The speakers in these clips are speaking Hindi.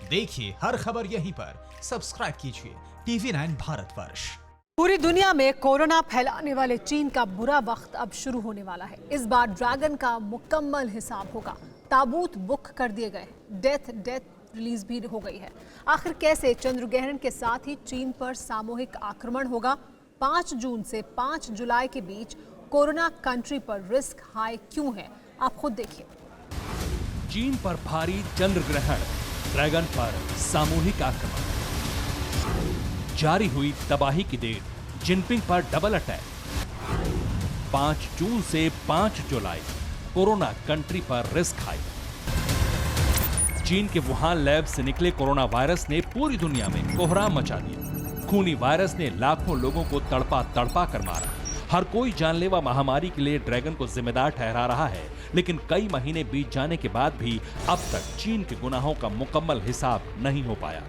देखिए हर खबर यहीं पर। सब्सक्राइब कीजिए TV9 भारतवर्ष। पूरी दुनिया में कोरोना फैलाने वाले चीन का बुरा वक्त अब शुरू होने वाला है। इस बार ड्रैगन का मुकम्मल हिसाब होगा। ताबूत बुक कर दिए गए, डेथ रिलीज भी हो गई है। आखिर कैसे चंद्र ग्रहण के साथ ही चीन पर सामूहिक आक्रमण होगा? 5 जून से 5 जुलाई के बीच कोरोना कंट्री पर रिस्क हाई क्यों है, आप खुद देखिए। चीन पर भारी चंद्र ग्रहण, ड्रैगन पर सामूहिक आक्रमण, जारी हुई तबाही की देर, जिनपिंग पर डबल अटैक। 5 जून से 5 जुलाई कोरोना कंट्री पर रिस्क हाई। चीन के वुहान लैब से निकले कोरोना वायरस ने पूरी दुनिया में कोहराम मचा दिया। खूनी वायरस ने लाखों लोगों को तड़पा कर मारा। हर कोई जानलेवा महामारी के लिए ड्रैगन को जिम्मेदार ठहरा रहा है, लेकिन कई महीने बीत जाने के बाद भी अब तक चीन के गुनाहों का मुकम्मल हिसाब नहीं हो पाया।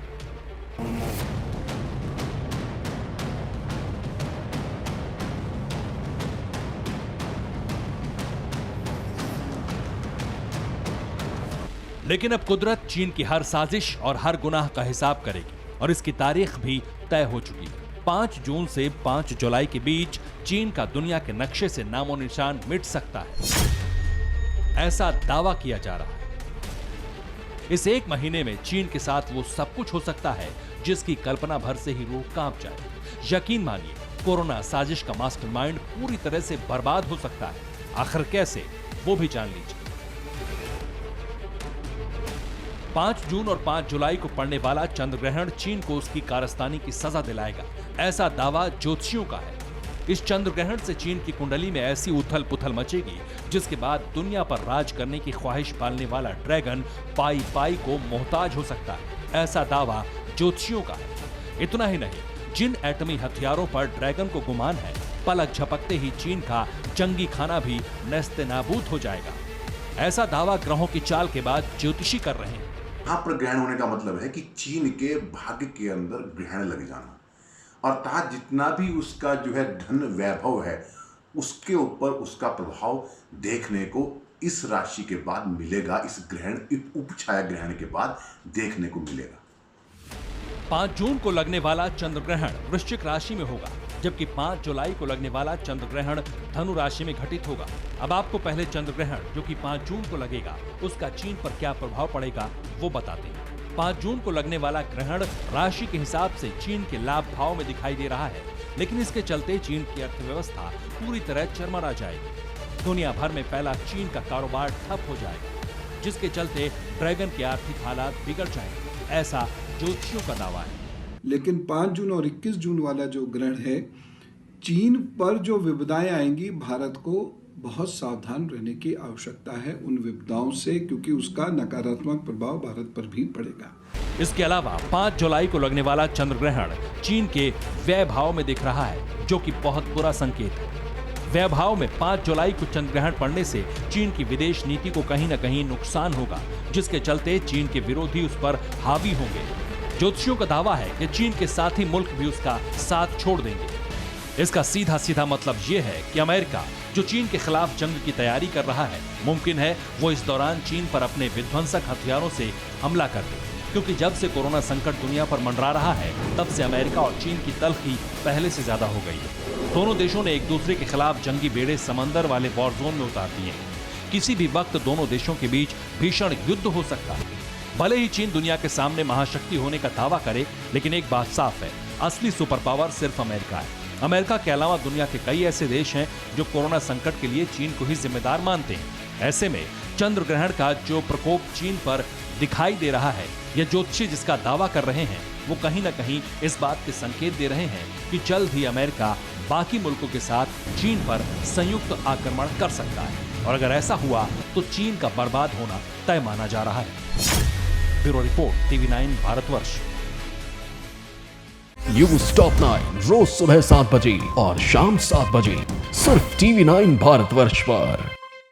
लेकिन अब कुदरत चीन की हर साजिश और हर गुनाह का हिसाब करेगी और इसकी तारीख भी तय हो चुकी है। 5 जून से 5 जुलाई के बीच चीन का दुनिया के नक्शे से नामो निशान मिट सकता है, ऐसा दावा किया जा रहा है। इस एक महीने में चीन के साथ वो सब कुछ हो सकता है जिसकी कल्पना भर से ही रूह कांप जाए। यकीन मानिए, कोरोना साजिश का मास्टरमाइंड पूरी तरह से बर्बाद हो सकता है। आखिर कैसे, वो भी जान लीजिए। 5 जून और 5 जुलाई को पड़ने वाला चंद्र ग्रहण चीन को उसकी कारस्तानी की सजा दिलाएगा, ऐसा दावा ज्योतिषियों का है। इस चंद्र ग्रहण से चीन की कुंडली में ऐसी उथल पुथल मचेगी जिसके बाद दुनिया पर राज करने की ख्वाहिश पालने वाला ड्रैगन पाई को मोहताज हो सकता है, ऐसा दावा ज्योतिषियों का है। इतना ही नहीं, जिन एटमी हथियारों पर ड्रैगन को गुमान है, पलक झपकते ही चीन का जंगी खाना भी नेस्तनाबूद हो जाएगा, ऐसा दावा ग्रहों की चाल के बाद ज्योतिषी कर रहे हैं। यहाँ पर ग्रहण होने का मतलब है कि चीन के भाग्य के अंदर ग्रहण लग जाना, अर्थात जितना भी उसका जो है धन वैभव है, उसके ऊपर उसका प्रभाव देखने को इस राशि के बाद मिलेगा। इस ग्रहण, उपछाया ग्रहण के बाद देखने को मिलेगा। 5 जून को लगने वाला चंद्र ग्रहण वृश्चिक राशि में होगा, जबकि 5 जुलाई को लगने वाला चंद्र ग्रहण धनु राशि में घटित होगा। अब आपको पहले चंद्र ग्रहण जो कि 5 जून को लगेगा, उसका चीन पर क्या प्रभाव पड़ेगा वो बताते हैं। 5 जून को लगने वाला ग्रहण राशि के हिसाब से चीन के लाभ भाव में दिखाई दे रहा है, लेकिन इसके चलते चीन की अर्थव्यवस्था पूरी तरह चरमरा जाएगी। दुनिया भर में फैला चीन का कारोबार ठप हो जाएगा, जिसके चलते ड्रैगन के आर्थिक हालात बिगड़ जाएंगे, ऐसा ज्योतिषियों का दावा है। लेकिन 5 जून और 21 जून वाला जो ग्रहण है, चीन पर जो विपदाएं आएंगी, भारत को बहुत सावधान रहने की आवश्यकता है उन विपदाओं से, क्योंकि उसका नकारात्मक प्रभाव भारत पर भी पड़ेगा। इसके अलावा 5 जुलाई को लगने वाला चंद्र ग्रहण चीन के व्यय भाव में दिख रहा है, जो कि बहुत बुरा संकेत है। व्यय भाव में 5 जुलाई को चंद्र ग्रहण पड़ने से चीन की विदेश नीति को कहीं न कहीं नुकसान होगा, जिसके चलते चीन के विरोधी उस पर हावी होंगे। ज्योतिषियों का दावा है कि चीन के साथी मुल्क भी उसका साथ छोड़ देंगे। इसका सीधा मतलब ये है कि अमेरिका, जो चीन के खिलाफ जंग की तैयारी कर रहा है, मुमकिन है वो इस दौरान चीन पर अपने विध्वंसक हथियारों से हमला कर दे, क्योंकि जब से कोरोना संकट दुनिया पर मंडरा रहा है, तब से अमेरिका और चीन की तल्खी पहले से ज्यादा हो गई है। दोनों देशों ने एक दूसरे के खिलाफ जंगी बेड़े समंदर वाले वॉर जोन में उतार दिए हैं। किसी भी वक्त दोनों देशों के बीच भीषण युद्ध हो सकता है। भले ही चीन दुनिया के सामने महाशक्ति होने का दावा करे, लेकिन एक बात साफ है, असली सुपर पावर सिर्फ अमेरिका है। अमेरिका के अलावा दुनिया के कई ऐसे देश हैं जो कोरोना संकट के लिए चीन को ही जिम्मेदार मानते हैं। ऐसे में चंद्र ग्रहण का जो प्रकोप चीन पर दिखाई दे रहा है, या ज्योतिषी जिसका दावा कर रहे हैं, वो कहीं न कहीं इस बात के संकेत दे रहे हैं कि जल्द ही अमेरिका बाकी मुल्कों के साथ चीन पर संयुक्त आक्रमण कर सकता है, और अगर ऐसा हुआ तो चीन का बर्बाद होना तय माना जा रहा है। Bureau report, TV9 Bharatvarsh. News top 9 रोज सुबह 7 बजे और शाम 7 बजे सिर्फ TV9 भारतवर्ष पर।